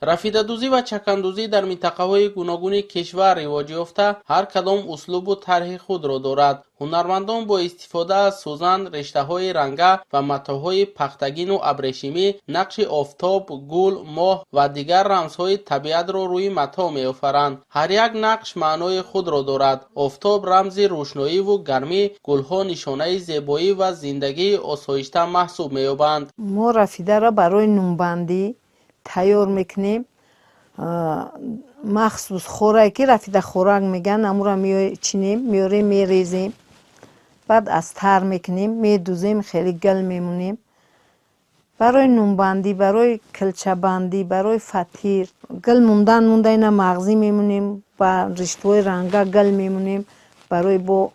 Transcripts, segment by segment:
рафидадӯзӣ ва чакандӯзӣ дар минтақаҳои гуногуни кишвар ривоҷ ёфта, ҳар кадом услубу тарҳи худро дорад. ҳунармандон бо истифода аз сӯзан, рештаҳои ранга ва матоъҳои пахтагину абрешимӣ нақши офтоб, гул, моҳ ва дигар рамзҳои табиатро рӯи матоъ меофаранд. ҳар як нақш маънои худро дорад. офтоб рамзи рӯшноиву гармӣ, гулҳо нишонаи зебоӣ ва зиндагии осоишта маҳсуб меёбанд. мо рафидаро барои нунбандӣ тайёр мекунем. махсус хӯрак ки рафида хӯрак меган, амуро мечинем, меорем, мерезем, баъд аз тар мекунем, медузем, хеле гал мемонем. барои нунбандӣ, барои килчабандӣ, барои фатир гал мундан ина мағзӣ мемонем, ба риштаҳои ранга гал мемонем. барои бо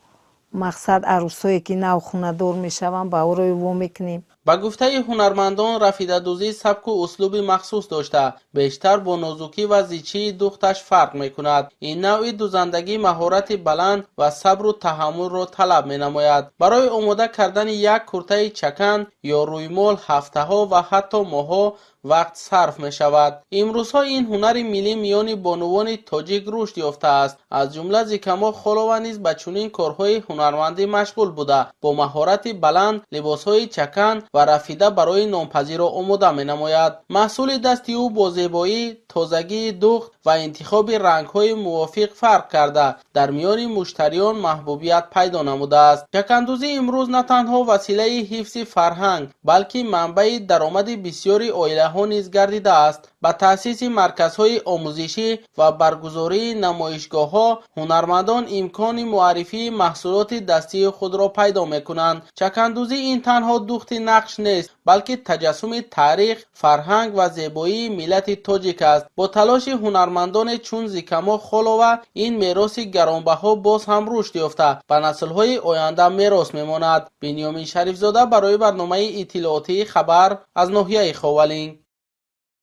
мақсад арӯсое ки нав хунадор мешаванд, ба орои во мекунем. ба гуфтаи ҳунармандон, рафидадӯзӣ сабку услуби махсус дошта, бештар бо нозукӣ ва зичии духташ фарқ мекунад. ин навъи дузандагӣ маҳорати баланд ва сабру таҳаммулро талаб менамояд. барои омода кардани як куртаи чакан ё рӯймол ҳафтаҳо ва ҳатто моҳҳо вақт сарф мешавад. имрӯзҳо ин ҳунари миллӣ миёни бонувони тоҷик рушд ёфтааст. аз ҷумла зикамо холова низ ба чунин корҳои ҳунармандӣ машғул буда, бо маҳорати баланд либосҳои чакан ва рафида барои нонпазиро омода менамояд. маҳсули дасти ӯ бо зебоӣ, тозагии духт ва интихоби рангҳои мувофиқ фарқ карда, дар миёни муштариён маҳбубият пайдо намудааст. чакандӯзӣ имрӯз на танҳо василаи ҳифзи фарҳанг, балки манбаи даромади бисёри оилаҳо низ гардидааст. ба таъсиси марказҳои омӯзишӣ ва баргузории намоишгоҳҳо, ҳунармандон имкони муаррифии маҳсулоти дастии худро пайдо мекунанд. чакандӯзӣ ин танҳо духти нақш нест, балки таҷассуми таърих, фарҳанг ва зебоии миллати тоҷик аст. бо талоши ҳунармандоне чун зикамо холова, ин мероси гаронбаҳо боз ҳам рушд ёфта, ба наслҳои оянда мерос мемонад. бинёмин шарифзода барои барномаи иттилоотии хабар аз ноҳияи Ховалинг.